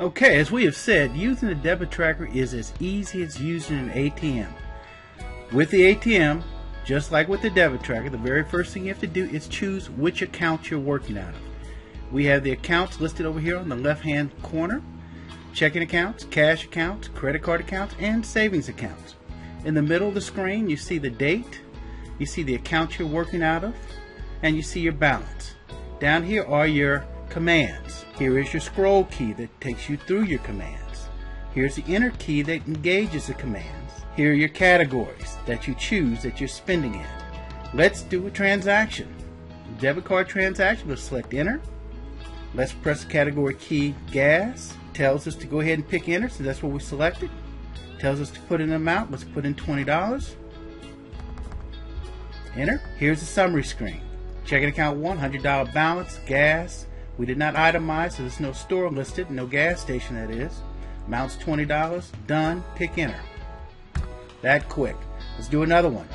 Okay, as we have said, using the debit tracker is as easy as using an ATM. With the ATM, just like with the debit tracker, the very first thing you have to do is choose which account you're working out of. We have the accounts listed over here on the left hand corner: checking accounts, cash accounts, credit card accounts, and savings accounts. In the middle of the screen, you see the date, you see the account you're working out of, and you see your balance. Down here are your commands. Here is your scroll key that takes you through your commands. Here's the enter key that engages the commands. Here are your categories that you choose that you're spending in. Let's do a transaction. Debit card transaction, we'll select enter. Let's press the category key gas. Tells us to go ahead and pick enter, so that's what we selected. Tells us to put in an amount. Let's put in $20. Enter. Here's the summary screen. Checking account 1, $100 balance, gas. We did not itemize, so there's no store listed, no gas station that is. Amounts $20. Done. Pick enter. That quick. Let's do another one.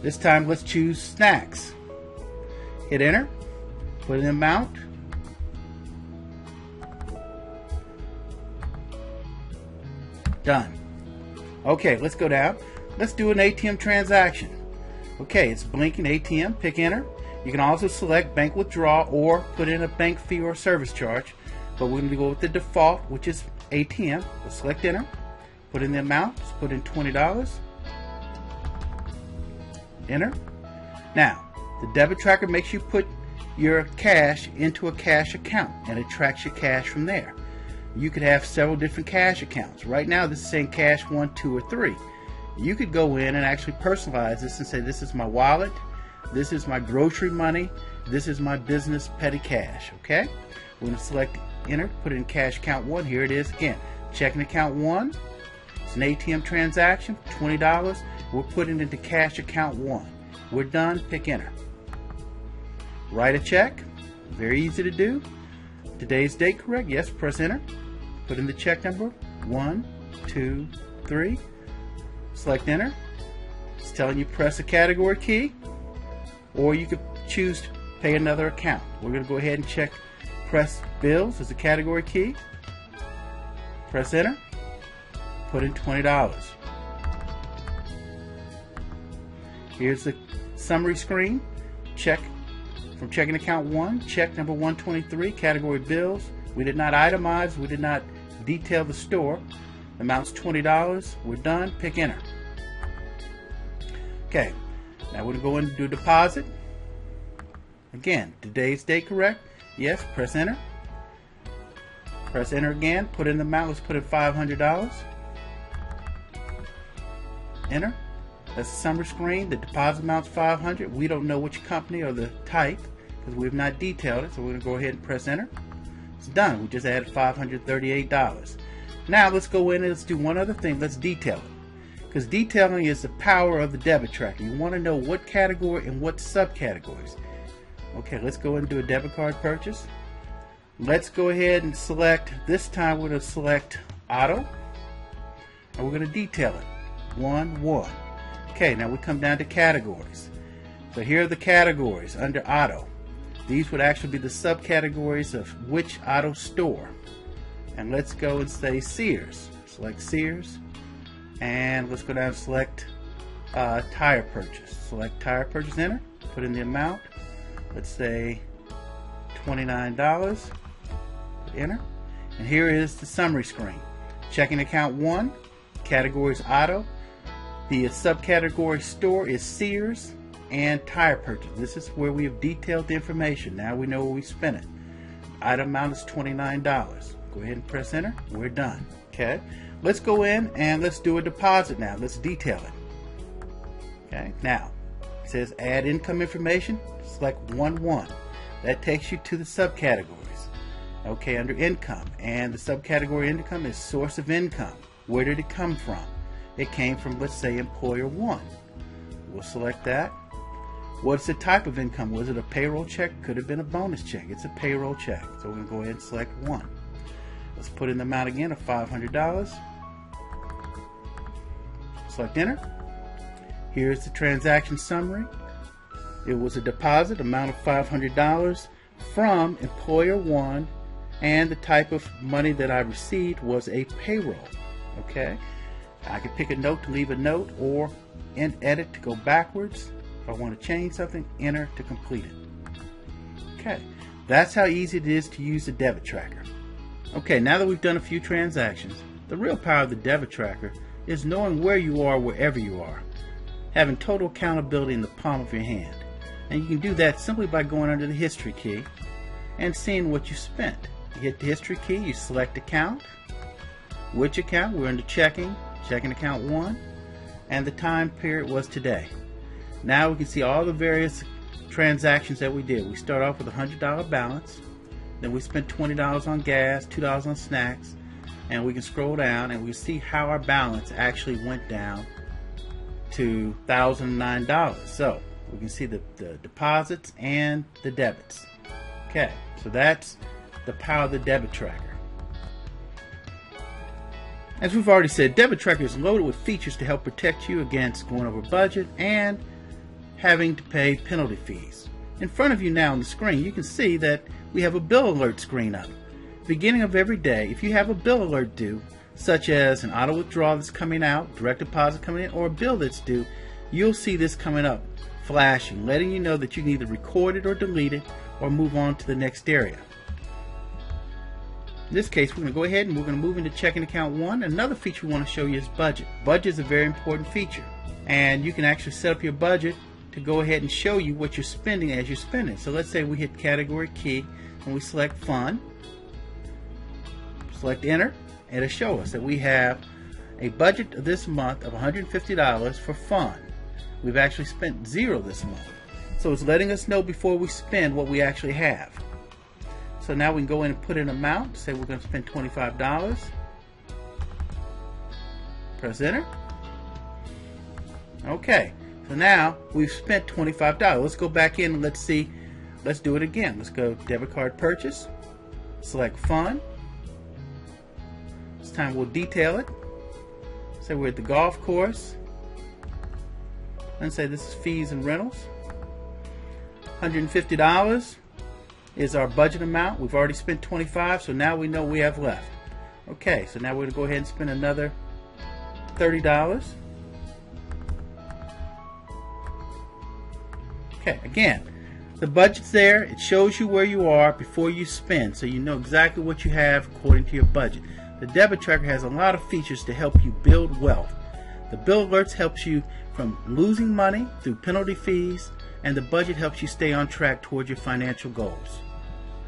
This time let's choose snacks. Hit enter. Put in the amount. Done. Okay, let's go down. Let's do an ATM transaction. Okay, it's blinking ATM. Pick enter. You can also select bank withdrawal or put in a bank fee or service charge, but we're going to go with the default, which is ATM. We'll select enter. Put in the amount. Let's put in $20. Enter. Now, the debit tracker makes you put your cash into a cash account, and it tracks your cash from there. You could have several different cash accounts. Right now this is saying cash 1, 2, or 3. You could go in and actually personalize this and say, this is my wallet, this is my grocery money, this is my business petty cash. Okay, we're going to select enter, put in cash account 1. Here it is again, checking account 1. It's an ATM transaction, $20. We're putting it into cash account 1. We're done. Pick enter. Write a check. Very easy to do. Today's date correct? Yes. Press enter. Put in the check number 1, 2, 3. Select enter. It's telling you press a category key, or you could choose to pay another account. We're going to go ahead and check press bills as a category key. Press enter. Put in $20. Here's the summary screen. Check from checking account 1, check number 123, category bills. We did not itemize, we did not detail the store. Amounts $20. We're done. Pick enter. Okay, now we're going to go in and do deposit. Again, today's date correct? Yes. Press enter. Press enter again. Put in the amount. Let's put in $500. Enter. That's the summary screen. The deposit amount's $500. We don't know which company or the type because we have not detailed it, so we're going to go ahead and press enter. It's done. We just added $538. Now let's go in and let's do one other thing. Let's detail it, because detailing is the power of the debit tracker. You want to know what category and what subcategories. Okay, let's go and do a debit card purchase. Let's go ahead and select, this time we're going to select auto, and we're going to detail it. 1, 1. Okay, now we come down to categories. So here are the categories under auto. These would actually be the subcategories of which auto store. And let's go and say Sears. Select Sears. And let's go down and select tire purchase. Select tire purchase, enter. Put in the amount. Let's say $29. Enter. And here is the summary screen. Checking account 1. Categories auto. The subcategory store is Sears and tire purchase. This is where we have detailed the information. Now we know where we spent it. Item amount is $29. Go ahead and press enter. We're done. Okay. Let's go in and let's do a deposit now. Let's detail it. Okay. Now it says add income information. Select 1, 1. That takes you to the subcategories. Okay, under income, and the subcategory income is source of income. Where did it come from? It came from, let's say, employer 1. We'll select that. What's the type of income? Was it a payroll check? Could have been a bonus check. It's a payroll check. So we're going to go ahead and select 1. Let's put in the amount again of $500. Select enter. Here's the transaction summary. It was a deposit amount of $500 from employer 1 and the type of money that I received was a payroll. Okay, I could pick a note to leave a note, or edit to go backwards. If I want to change something, enter to complete it. Okay, that's how easy it is to use the debit tracker. Okay, now that we've done a few transactions, the real power of the debit tracker is knowing where you are wherever you are, having total accountability in the palm of your hand. And you can do that simply by going under the history key and seeing what you spent. You hit the history key, you select account, which account. We're under checking account 1, and the time period was today. Now we can see all the various transactions that we did. We start off with a $100 balance, then we spent $20 on gas, $2 on snacks, and we can scroll down and we see how our balance actually went down to $1,009. So we can see the deposits and the debits. Okay, so that's the power of the debit tracker. As we've already said, Debit Tracker is loaded with features to help protect you against going over budget and having to pay penalty fees. In front of you now on the screen, you can see that we have a bill alert screen up. Beginning of every day, if you have a bill alert due, such as an auto withdrawal that's coming out, direct deposit coming in, or a bill that's due, you'll see this coming up, flashing, letting you know that you can either record it or delete it or move on to the next area. In this case, we're going to go ahead and we're going to move into checking account 1. Another feature we want to show you is budget. Budget is a very important feature, and you can actually set up your budget to go ahead and show you what you're spending as you're spending. So let's say we hit category key and we select fun, select enter, and it'll show us that we have a budget this month of $150 for fun. We've actually spent $0 this month. So it's letting us know before we spend what we actually have. So now we can go in and put an amount, say we're going to spend $25. Press enter. Okay, so now we've spent $25. Let's go back in and let's do it again. Let's go debit card purchase, select fun. This time we'll detail it. Say we're at the golf course, and say this is fees and rentals. $150 is our budget amount. We've already spent $25, so now we know we have left. Okay, so now we're going to go ahead and spend another $30. Okay, again, the budget's there. It shows you where you are before you spend, so you know exactly what you have according to your budget. The debit tracker has a lot of features to help you build wealth. The bill alerts helps you from losing money through penalty fees, and the budget helps you stay on track towards your financial goals.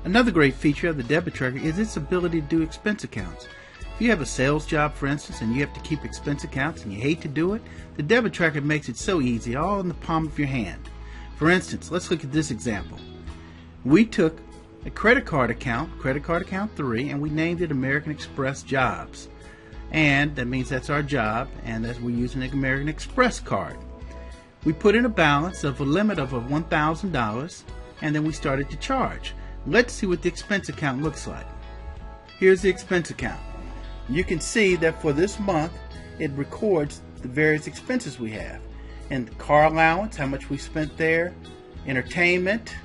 Another great feature of the debit tracker is its ability to do expense accounts. If you have a sales job, for instance, and you have to keep expense accounts and you hate to do it, the debit tracker makes it so easy, all in the palm of your hand. For instance, let's look at this example. We took a credit card account 3, and we named it American Express Jobs. And that means that's our job, and that we're using an American Express card. We put in a balance of a limit of $1,000, and then we started to charge. Let's see what the expense account looks like. Here's the expense account. You can see that for this month, it records the various expenses we have. And car allowance, how much we spent there, entertainment,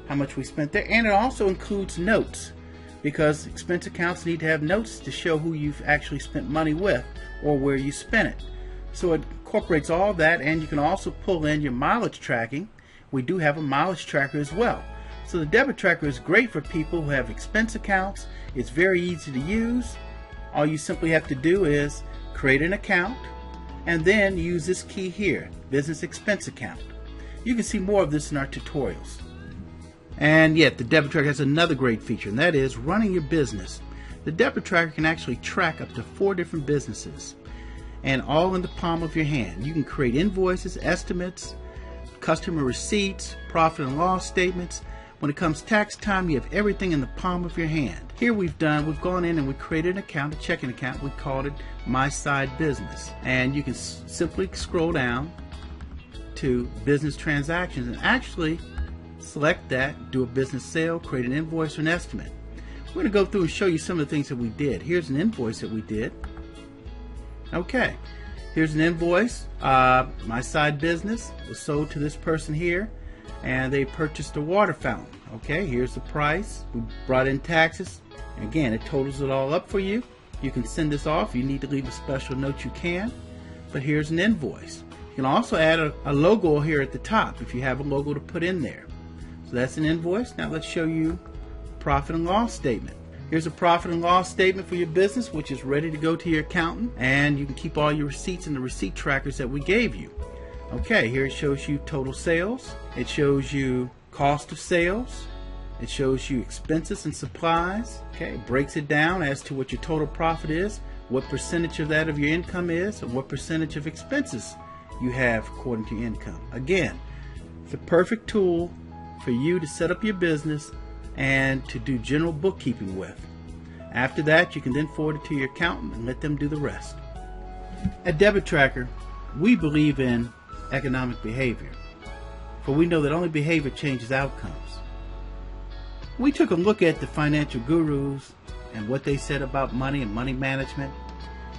how much we spent there, and it also includes notes, because expense accounts need to have notes to show who you've actually spent money with or where you spent it. So it incorporates all that, and you can also pull in your mileage tracking. We do have a mileage tracker as well. So the debit tracker is great for people who have expense accounts. It's very easy to use. All you simply have to do is create an account and then use this key here, business expense account. You can see more of this in our tutorials. And yet the debit tracker has another great feature, and that is running your business. The debit tracker can actually track up to 4 different businesses, and all in the palm of your hand. You can create invoices, estimates, customer receipts, profit and loss statements. When it comes tax time, you have everything in the palm of your hand. Here we've gone in and we created an account, a checking account. We called it My Side Business. And you can simply scroll down to business transactions and actually select that, do a business sale, create an invoice or an estimate. We're going to go through and show you some of the things that we did. Here's an invoice that we did. Okay, here's an invoice. My Side Business was sold to this person here, and they purchased a water fountain. Okay, here's the price. We brought in taxes, Again, it totals it all up for you. You can send this off. If you need to leave a special note, you can. But here's an invoice. You can also add a logo here at the top if you have a logo to put in there. So that's an invoice. Now let's show you profit and loss statement. Here's a profit and loss statement for your business, which is ready to go to your accountant, and you can keep all your receipts in the receipt trackers that we gave you. Okay, here it shows you total sales. It shows you cost of sales. It shows you expenses and supplies. Okay, it breaks it down as to what your total profit is, what percentage of that of your income is, and what percentage of expenses you have according to your income. Again, it's a perfect tool for you to set up your business and to do general bookkeeping with. After that, you can then forward it to your accountant and let them do the rest. At Debit Tracker, we believe in economic behavior, for we know that only behavior changes outcomes. We took a look at the financial gurus and what they said about money and money management,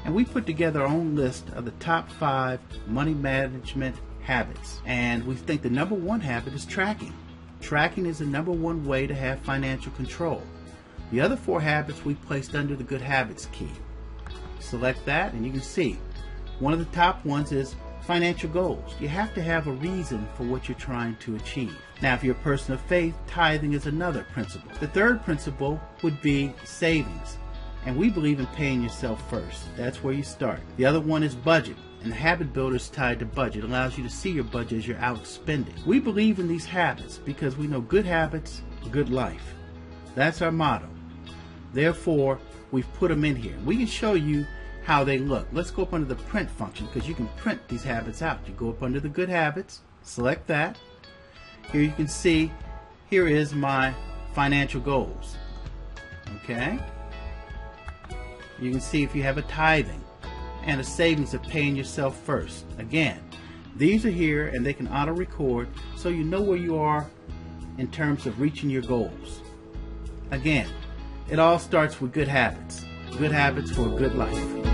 and we put together our own list of the top 5 money management habits. And we think the number 1 habit is tracking. Tracking is the number 1 way to have financial control. The other 4 habits we placed under the good habits key. Select that and you can see one of the top ones is financial goals. You have to have a reason for what you're trying to achieve. Now, if you're a person of faith, tithing is another principle. The third principle would be savings. And we believe in paying yourself first. That's where you start. The other one is budget. And the habit builder is tied to budget. It allows you to see your budget as you're out spending. We believe in these habits because we know good habits, good life. That's our motto. Therefore, we've put them in here. We can show you how they look. Let's go up under the print function because you can print these habits out. You go up under the good habits, select that. Here you can see, here is my financial goals. Okay? You can see if you have a tithing and a savings of paying yourself first. Again, these are here and they can auto record so you know where you are in terms of reaching your goals. Again, it all starts with good habits. Good habits for a good life.